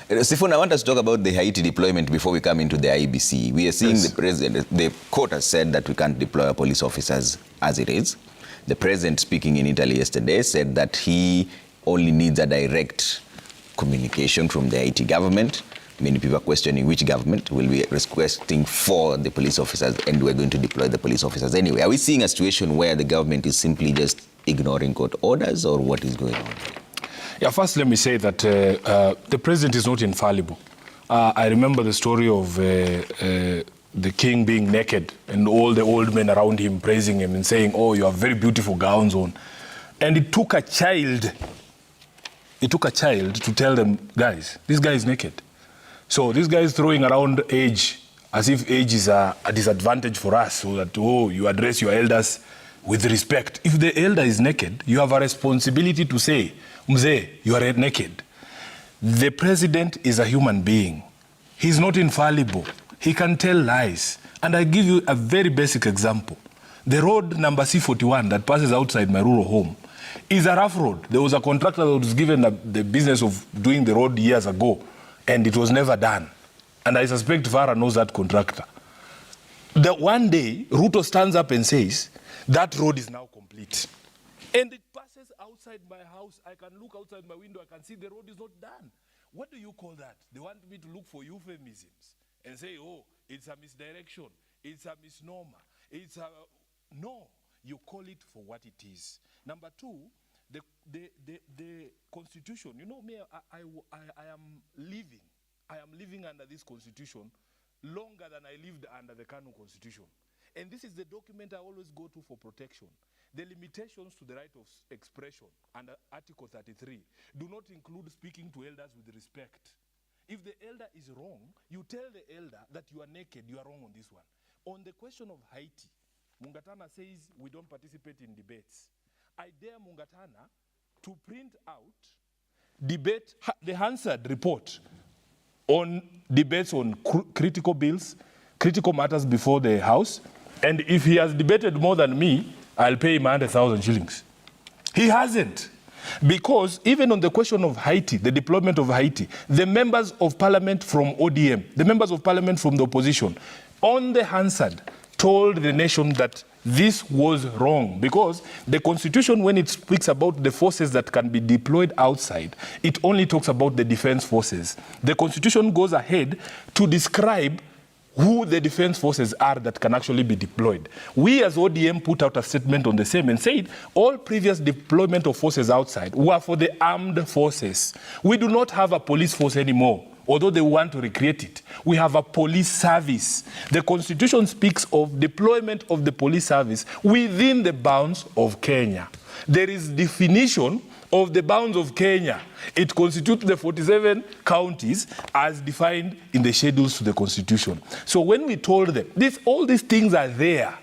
Sifuna, I want us to talk about the Haiti deployment before we come into the IBC. We are seeing the president, the court has said that we can't deploy our police officers as it is. The president, speaking in Italy yesterday, said that he only needs a direct communication from the Haiti government. Many people are questioning which government will be requesting for the police officers, and we're going to deploy the police officers anyway. Are we seeing a situation where the government is simply just ignoring court orders, or what is going on? Yeah, first let me say that the president is not infallible. I remember the story of the king being naked and all the old men around him praising him and saying, oh, you have very beautiful gowns on. And it took a child to tell them, guys, this guy is naked. So this guy is throwing around age as if age is a disadvantage for us, so that, oh, you address your elders with respect. If the elder is naked, you have a responsibility to say, Mzee, you are naked. The president is a human being. He's not infallible. He can tell lies. And I give you a very basic example. The road number C41 that passes outside my rural home is a rough road. There was a contractor that was given the business of doing the road years ago, and it was never done. And I suspect Farah knows that contractor. The one day, Ruto stands up and says, that road is now complete. And it passes outside my house. I can look outside my window. I can see the road is not done. What do you call that? They want me to look for euphemisms and say, oh, it's a misdirection. It's a misnomer. It's a... No, you call it for what it is. Number two, the Constitution. You know me, I am living under this Constitution longer than I lived under the Kanu Constitution. And this is the document I always go to for protection. The limitations to the right of expression under Article 33 do not include speaking to elders with respect. If the elder is wrong, you tell the elder that you are naked, you are wrong on this one. On the question of Haiti, Mungatana says we don't participate in debates. I dare Mungatana to print out the Hansard report on debates on critical bills, critical matters before the House, and if he has debated more than me, I'll pay him 100,000 shillings. He hasn't. Because even on the question of Haiti, the deployment of Haiti, the members of parliament from ODM, the members of parliament from the opposition, on the Hansard, told the nation that this was wrong. Because the Constitution, when it speaks about the forces that can be deployed outside, it only talks about the defense forces. The Constitution goes ahead to describe who the defense forces are that can actually be deployed. We as ODM put out a statement on the same and said all previous deployment of forces outside were for the armed forces. We do not have a police force anymore, although they want to recreate it. We have a police service. The Constitution speaks of deployment of the police service within the bounds of Kenya. There is definition of the bounds of Kenya. It constitutes the 47 counties as defined in the schedules to the Constitution. So when we told them, all these things are there,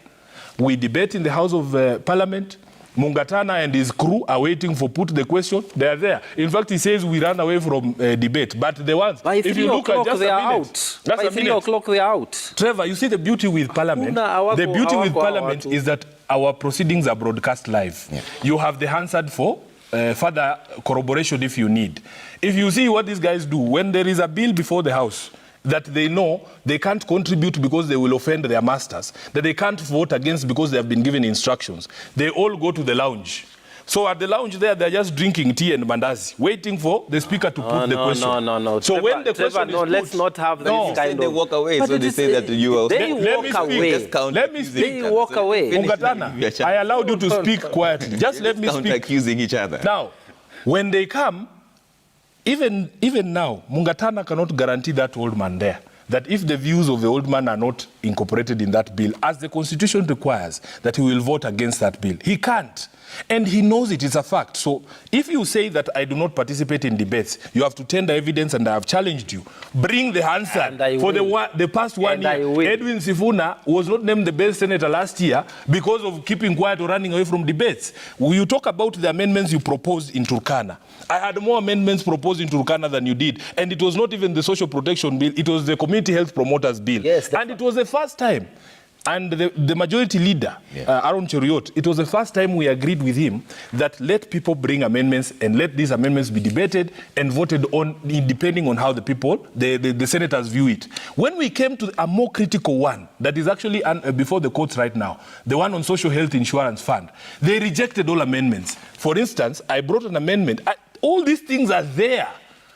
we debate in the House of Parliament. Mungatana and his crew are waiting for put the question. They are there. In fact, he says we ran away from debate. But the ones, if you look at just a minute, by 3 o'clock they are out. Trevor, you see the beauty with Parliament. The beauty with Parliament is that our proceedings are broadcast live. Yeah. You have the Hansard for further corroboration if you need. If you see what these guys do, when there is a bill before the House that they know they can't contribute because they will offend their masters, that they can't vote against because they have been given instructions, they all go to the lounge. So at the lounge there, they're just drinking tea and mandazi, waiting for the speaker to put the question. No. So Trevor, when the question is put, let's not have this kind of... They walk away, so they say that you are... They walk away. Let me speak. They walk away. Mungatana, I allowed you to speak quietly. Just let me speak. Accusing each other. Now, when they come, even now, Mungatana cannot guarantee that old man there that if the views of the old man are not incorporated in that bill, as the Constitution requires, that he will vote against that bill. He can't. And he knows it is a fact. So if you say that I do not participate in debates, you have to tender evidence, and I have challenged you. Bring the answer. For the past 1 year, Edwin Sifuna was not named the best senator last year because of keeping quiet or running away from debates. You talk about the amendments you proposed in Turkana. I had more amendments proposed in Turkana than you did. And it was not even the social protection bill. It was the community health promoters bill. Yes, and it was the first time. And the majority leader, Aaron Cheriot, it was the first time we agreed with him that let people bring amendments and let these amendments be debated and voted on depending on how the people, the senators view it. When we came to a more critical one that is actually before the courts right now, the one on social health insurance fund, they rejected all amendments. For instance, I brought an amendment. All these things are there.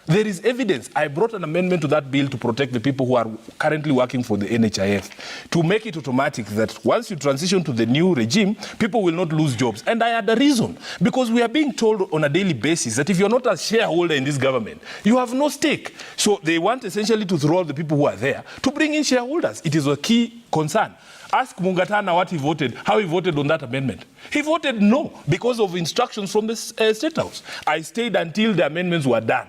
There is evidence. I brought an amendment to that bill to protect the people who are currently working for the NHIF, to make it automatic that once you transition to the new regime, people will not lose jobs. And I had a reason, because we are being told on a daily basis that if you're not a shareholder in this government, you have no stake. So they want essentially to throw out the people who are there to bring in shareholders. It is a key concern. Ask Mungatana what he voted, how he voted on that amendment. He voted no because of instructions from the State House. I stayed until the amendments were done.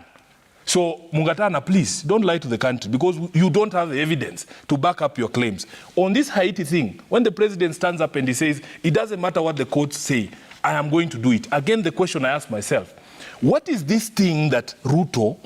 So, Mungatana, please, don't lie to the country because you don't have the evidence to back up your claims. On this Haiti thing, when the president stands up and he says, it doesn't matter what the courts say, I am going to do it. Again, the question I ask myself, what is this thing that Ruto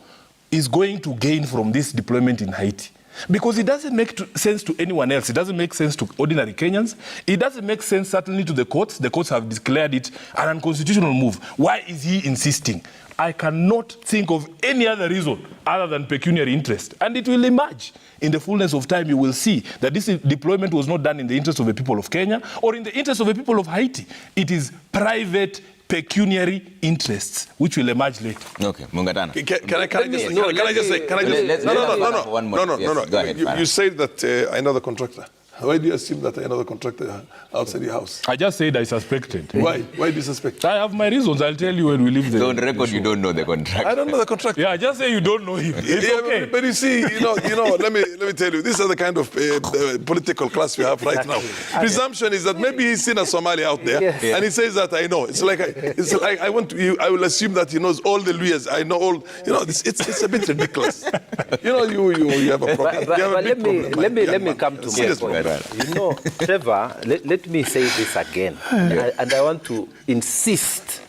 is going to gain from this deployment in Haiti? Because it doesn't make sense to anyone else. It doesn't make sense to ordinary Kenyans. It doesn't make sense certainly to the courts. The courts have declared it an unconstitutional move. Why is he insisting? I cannot think of any other reason other than pecuniary interest. And it will emerge. In the fullness of time, you will see that this deployment was not done in the interest of the people of Kenya or in the interest of the people of Haiti. It is private pecuniary interests, which will emerge later. Okay, Mungatana. Can I just say? No. Go ahead, you said that I know the contractor. Why do you assume that I know the contractor outside your house? I just said I suspected. Why? Why do you suspect? I have my reasons. I'll tell you when we leave the... So on record, you don't know the contractor. I don't know the contractor. Yeah, just say you don't know him. It's okay. But you see, you know. Let me tell you. These are the kind of political class we have right now. Presumption is that maybe he's seen a Somali out there, and he says that I know. It's like I will assume that he knows all the lawyers. I know all. It's a bit ridiculous. You have a problem. Let me come to my point. Trevor, let me say this again, and I want to insist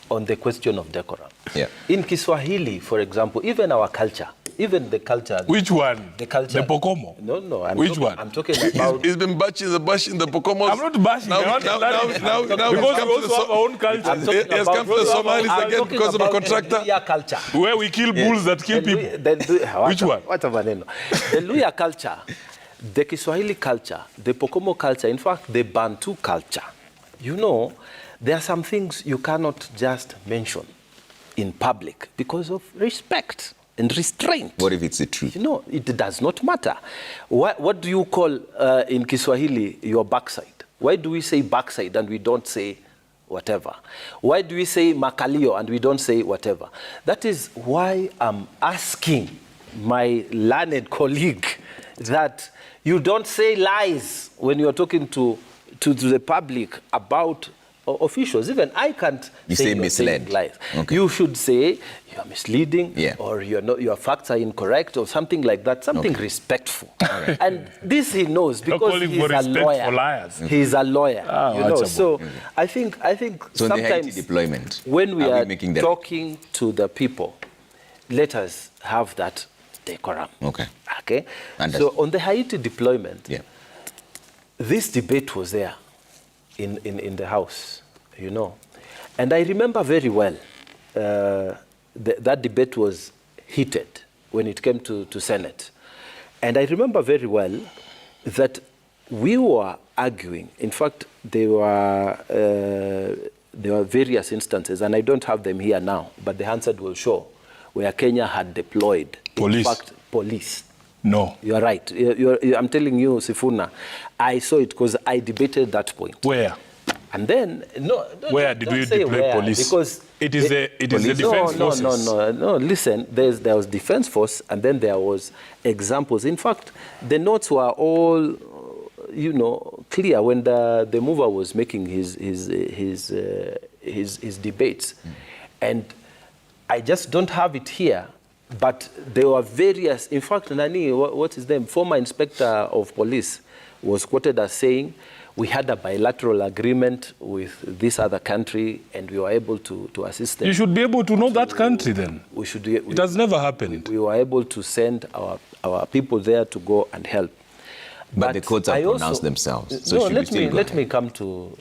on the question of decorum. Yeah. In Kiswahili, for example, even our culture, even the culture... Which one? The culture... The Pokomo? No. Which one? I'm talking about... He's been bashing the Pokomos. I'm not bashing. Now, because we also have our own culture. He has come to the Somalis again because of a contractor. Luya culture. Where we kill bulls that kill people. Which one? The Luya culture, the Kiswahili culture, the Pokomo culture, in fact, the Bantu culture. There are some things you cannot just mention in public because of respect and restraint. What if it's the truth? It does not matter. What do you call in Kiswahili your backside? Why do we say backside and we don't say whatever? Why do we say makalio and we don't say whatever? That is why I'm asking my learned colleague that you don't say lies when you're talking to the public about officials. Even I can't say misled. Lies. Okay. You should say you are misleading, or your facts are incorrect, or something like that. Something respectful. Right. And this he knows because he's a lawyer. Liars. He's a lawyer. So I think so sometimes the deployment, when we are talking to the people, let us have that decorum. Okay. So on the Haiti deployment, this debate was there in the House, And I remember very well that debate was heated when it came to Senate. And I remember very well that we were arguing. In fact, there were various instances, and I don't have them here now, but the Hansard will show, where Kenya had deployed. Police. In fact, police. No. You're right. I'm telling you, Sifuna, I saw it because I debated that point. Where? And then, where did we deploy police? Because it is the defense forces. No. Listen, there was defense force, and then there was examples. In fact, the notes were all, clear when the mover was making his debates, and I just don't have it here. But there were various, in fact, Nani, what's his name, former inspector of police, was quoted as saying, we had a bilateral agreement with this other country and we were able to assist them. You should be able to know that country then. It has never happened. We were able to send our people there to go and help. But the courts have pronounced themselves. So no, let me come to